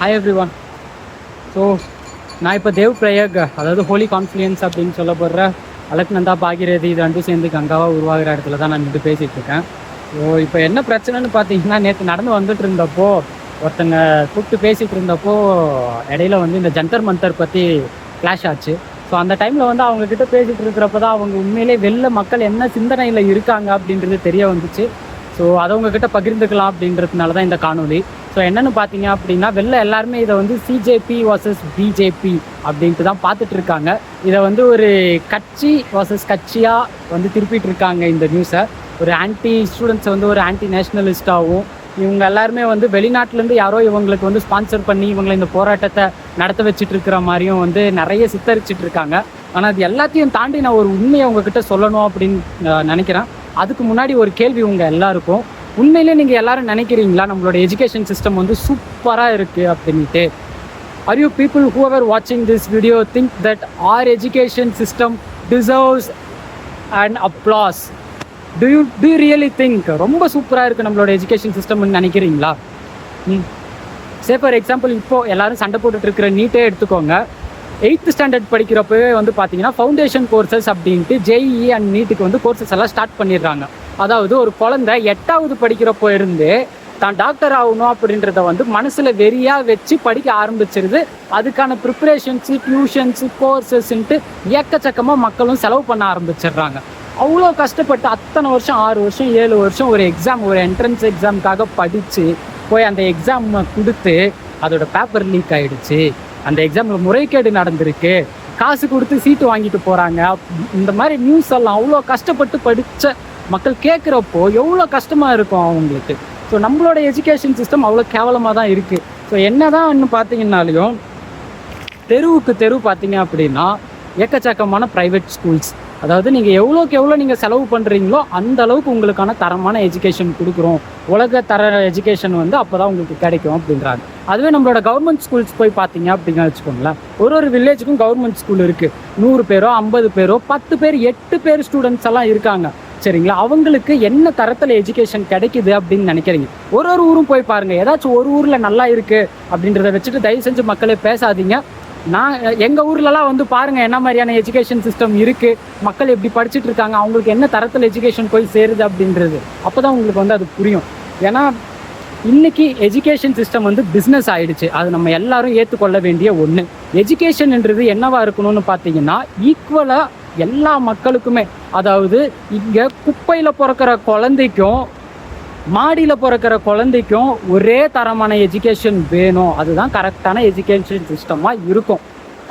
Hi every one. So நான் இப்போ தேவ் பிரயாக், அதாவது ஹோலி கான்ஃப்ளூயன்ஸ் அப்படின்னு சொல்லப்படுற அலக்நந்தா பாகிரதி இது ரெண்டும் சேர்ந்து கங்காவாக உருவாகிற இடத்துல தான் நான் நின்று பேசிகிட்டு இருக்கேன். ஸோ இப்போ என்ன பிரச்சனைன்னு பார்த்தீங்கன்னா, நேற்று நடந்து வந்துட்டு இருந்தப்போ ஒருத்தங்க கூப்பிட்டு பேசிகிட்டு இருந்தப்போ இடையில வந்து இந்த ஜந்தர் மந்தர் பற்றி கிளாஷ் ஆச்சு. ஸோ அந்த டைமில் வந்து அவங்கக்கிட்ட பேசிகிட்டு இருக்கிறப்ப தான் அவங்க உண்மையிலே வெளில மக்கள் என்ன சிந்தனையில் இருக்காங்க அப்படின்றது தெரிய வந்துச்சு. ஸோ அதை உங்ககிட்ட பகிர்ந்துக்கலாம் அப்படின்றதுனால தான் இந்த காணொலி. ஸோ என்னென்னு பார்த்தீங்க அப்படின்னா, வெளில எல்லாருமே இதை வந்து சிஜேபி வர்சஸ் பிஜேபி அப்படின்ட்டு தான் பார்த்துட்டு இருக்காங்க. இதை வந்து ஒரு கட்சி வர்சஸ் கட்சியாக வந்து திருப்பிட்டு இருக்காங்க இந்த நியூஸை. ஒரு ஆன்டி ஸ்டூடெண்ட்ஸை வந்து ஒரு ஆன்டி நேஷ்னலிஸ்டாகவும், இவங்க எல்லாருமே வந்து வெளிநாட்டிலேருந்து யாரோ இவங்களுக்கு வந்து ஸ்பான்சர் பண்ணி இவங்களை இந்த போராட்டத்தை நடத்த வச்சுட்டு இருக்கிற மாதிரியும் வந்து நிறைய சித்தரிச்சிட்டு இருக்காங்க. ஆனால் அது எல்லாத்தையும் தாண்டி நான் ஒரு உண்மையை உங்ககிட்ட சொல்லணும் அப்படின்னு நினைக்கிறேன். அதுக்கு முன்னாடி ஒரு கேள்வி உங்கள் எல்லாருக்கும், உண்மையிலே நீங்கள் எல்லாரும் நினைக்கிறீங்களா நம்மளோட எஜுகேஷன் சிஸ்டம் வந்து சூப்பராக இருக்குது அப்படின்ட்டு? Are you people who ever வாட்சிங் this video think that our education system deserves and applause? Do you really think ரொம்ப சூப்பராக இருக்குது நம்மளோட எஜுகேஷன் சிஸ்டம்னு நினைக்கிறீங்களா? சே ஃபார் எக்ஸாம்பிள், இப்போது எல்லோரும் சண்டை போட்டுட்டு இருக்கிற நீட்டே எடுத்துக்கோங்க. 8th ஸ்டாண்டர்ட் படிக்கிறப்பவே வந்து பார்த்தீங்கன்னா ஃபவுண்டேஷன் கோர்சஸ் அப்படின்ட்டு ஜேஇஇ அண்ட் நீட்டுக்கு வந்து கோர்சஸ் எல்லாம் ஸ்டார்ட் பண்ணிடுறாங்க. அதாவது ஒரு குழந்தை 8வது படிக்கிறப்போ இருந்து தான் டாக்டர் ஆகணும் அப்படின்றத வந்து மனசில் வெறியாக வச்சு படிக்க ஆரம்பிச்சிருது. அதுக்கான ப்ரிப்பரேஷன்ஸு, டியூஷன்ஸு, கோர்சஸ்ன்ட்டு ஏக்கச்சக்கமாக மக்களும் செலவு பண்ண ஆரம்பிச்சிடுறாங்க. அவ்வளோ கஷ்டப்பட்டு அத்தனை வருஷம், 6 வருஷம் 7 வருஷம் ஒரு எக்ஸாம், ஒரு என்ட்ரன்ஸ் எக்ஸாமுக்காக படித்து போய் அந்த எக்ஸாம் கொடுத்து அதோட பேப்பர் லீக் ஆகிடுச்சு, அந்த எக்ஸாமில் முறைகேடு நடந்திருக்கு, காசு கொடுத்து சீட்டு வாங்கிட்டு போகிறாங்க, இந்த மாதிரி நியூஸ் எல்லாம் அவ்வளோ கஷ்டப்பட்டு படித்த மக்கள் கேட்குறப்போ எவ்வளோ கஷ்டமாக இருக்கும் அவங்களுக்கு. ஸோ நம்மளோட எஜுகேஷன் சிஸ்டம் அவ்வளோ கேவலமாக தான் இருக்குது. ஸோ என்ன தான் பார்த்தீங்கன்னாலையும் தெருவுக்கு தெரு பார்த்தீங்க அப்படின்னா ஏக்கச்சக்கமான ப்ரைவேட் ஸ்கூல்ஸ். அதாவது நீங்கள் எவ்வளோக்கு எவ்வளோ நீங்கள் செலவு பண்ணுறீங்களோ அந்த அளவுக்கு உங்களுக்கான தரமான எஜுகேஷன் கொடுக்குறோம், உலக தர எஜுகேஷன் வந்து அப்போ தான் உங்களுக்கு கிடைக்கும் அப்படின்றாங்க. அதுவே நம்மளோட கவர்மெண்ட் ஸ்கூல்ஸ் போய் பார்த்தீங்க அப்படின்னா வச்சுக்கோங்களேன், ஒரு வில்லேஜுக்கும் கவர்மெண்ட் ஸ்கூல் இருக்குது. 100 பேரோ 50 பேரோ 10 பேர் 8 பேர் ஸ்டூடெண்ட்ஸ் எல்லாம் இருக்காங்க, சரிங்களா? அவங்களுக்கு என்ன தரத்தில் எஜுகேஷன் கிடைக்குது அப்படின்னு நினைக்கிறீங்க? ஒரு ஊரும் போய் பாருங்கள். ஏதாச்சும் ஒரு ஊரில் நல்லா இருக்குது அப்படின்றத வச்சுட்டு தயவு செஞ்சு மக்களே பேசாதீங்க. நான் எங்கள் ஊர்லலாம் வந்து பாருங்கள் என்ன மாதிரியான எஜுகேஷன் சிஸ்டம் இருக்குது, மக்கள் எப்படி படிச்சுட்டு இருக்காங்க, அவங்களுக்கு என்ன தரத்தில் எஜுகேஷன் போய் சேருது அப்படின்றது. அப்போ தான் உங்களுக்கு வந்து அது புரியும். ஏன்னா இன்றைக்கி எஜுகேஷன் சிஸ்டம் வந்து பிஸ்னஸ் ஆகிடுச்சு. அது நம்ம எல்லாரும் ஏற்றுக்கொள்ள வேண்டிய ஒன்று. எஜுகேஷன்ன்றது என்னவாக இருக்கணும்னு பார்த்தீங்கன்னா, ஈக்குவலாக எல்லா மக்களுக்குமே, அதாவது இங்கே குப்பையில் பிறக்கிற குழந்தைக்கும் மாடியில் பிறக்கிற குழந்தைக்கும் ஒரே தரமான எஜுகேஷன் வேணும். அதுதான் கரெக்டான எஜுகேஷன் சிஸ்டமாக இருக்கும்.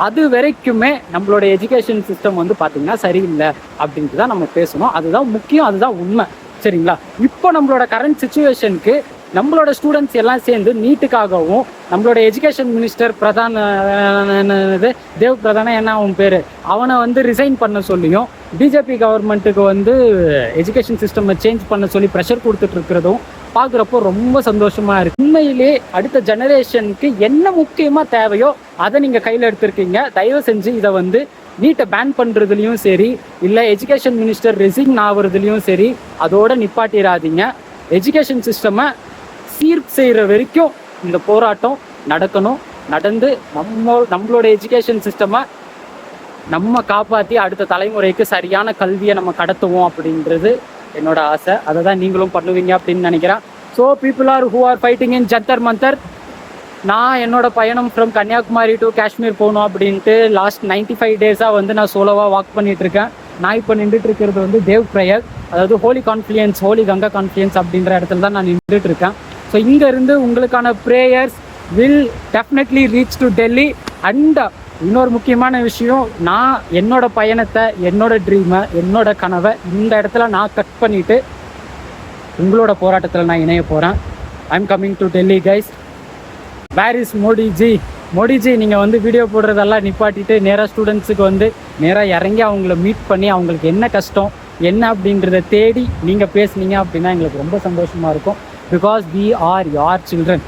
அது வரைக்குமே நம்மளோட எஜுகேஷன் சிஸ்டம் வந்து பார்த்திங்கன்னா சரியில்லை அப்படின்ட்டு தான் நம்ம பேசணும். அதுதான் முக்கியம், அதுதான் உண்மை, சரிங்களா? இப்போ நம்மளோட கரண்ட் சுச்சுவேஷனுக்கு நம்மளோட ஸ்டூடெண்ட்ஸ் எல்லாம் சேர்ந்து நீட்டுக்காகவும் நம்மளோட எஜுகேஷன் மினிஸ்டர் தேவ் பிரதான என்ன அவன் பேர், அவனை வந்து ரிசைன் பண்ண சொல்லியும் பிஜேபி கவர்மெண்ட்டுக்கு வந்து எஜுகேஷன் சிஸ்டம் சேஞ்ச் பண்ண சொல்லி ப்ரெஷர் கொடுத்துட்டு இருக்கிறதும் பார்க்குறப்போ ரொம்ப சந்தோஷமாக இருக்குது. உண்மையிலே அடுத்த ஜெனரேஷனுக்கு என்ன முக்கியமாக தேவையோ அதை நீங்கள் கையில் எடுத்துருக்கீங்க. தயவு செஞ்சு இதை வந்து நீட்டை பேன் பண்ணுறதுலையும் சரி, இல்லை எஜுகேஷன் மினிஸ்டர் ரெசிக்ன் ஆகுறதுலையும் சரி அதோட நிப்பாட்டிடாதீங்க. எஜுகேஷன் சிஸ்டமை சீர் செய்கிற வரைக்கும் இந்த போராட்டம் நடக்கணும். நடந்து நம்மளோட எஜுகேஷன் சிஸ்டமை நம்ம காப்பாற்றி அடுத்த தலைமுறைக்கு சரியான கல்வியை நம்ம கடத்துவோம் அப்படின்றது என்னோட ஆசை. அதை தான் நீங்களும் பண்ணுவீங்க அப்படின்னு நினைக்கிறேன். So people are who are fighting in Jantar Mantar. நான் என்னோட பயணம் ஃப்ரம் கன்னியாகுமரி டு காஷ்மீர் போகணும் அப்படின்ட்டு லாஸ்ட் 95 டேஸாக வந்து நான் சோலோவாக வாக் பண்ணிகிட்ருக்கேன். நான் இப்போ நின்றுட்டு இருக்கிறது வந்து தேவ் பிரயாக், அதாவது ஹோலி கான்ஃப்ளூயன்ஸ், ஹோலி கங்கா கான்ஃப்ளூயன்ஸ் அப்படின்ற இடத்துல தான் நான் நின்றுட்டு இருக்கேன். ஸோ இங்கேருந்து உங்களுக்கான prayers will definitely reach to Delhi. And இன்னொரு முக்கியமான விஷயம், நான் என்னோட பயணத்தை, என்னோட ட்ரீமை, என்னோட கனவை இந்த இடத்துல நான் கட் பண்ணிவிட்டு உங்களோட போராட்டத்தில் நான் இணைய போகிறேன். I am coming to Delhi guys. Where is Modiji? Modiji, நீங்கள் வந்து வீடியோ போடுறதெல்லாம் நிப்பாட்டிட்டு நேராக ஸ்டூடெண்ட்ஸுக்கு வந்து நேராக இறங்கி அவங்கள மீட் பண்ணி அவங்களுக்கு என்ன கஷ்டம் என்ன அப்படின்றத தேடி நீங்கள் பேசுனீங்க அப்படின்னா எங்களுக்கு ரொம்ப சந்தோஷமாக இருக்கும். Because we are your children.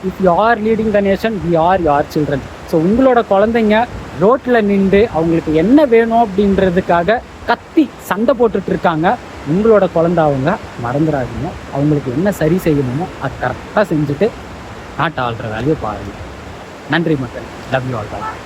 if you are leading the nation, we are your children. So உங்களோட குழந்தைங்க ரோட்டில் நின்று அவங்களுக்கு என்ன வேணும் அப்படின்றதுக்காக கத்தி சண்டை போட்டுட்ருக்காங்க. உங்களோட குழந்தை அவங்க மறந்துடாதீங்க. அவங்களுக்கு என்ன சரி செய்யணுமோ அது கரெக்டாக செஞ்சுட்டு நாட்டை ஆள்ற வேலையை பாருங்கள். நன்றி மக்கள். Love you all.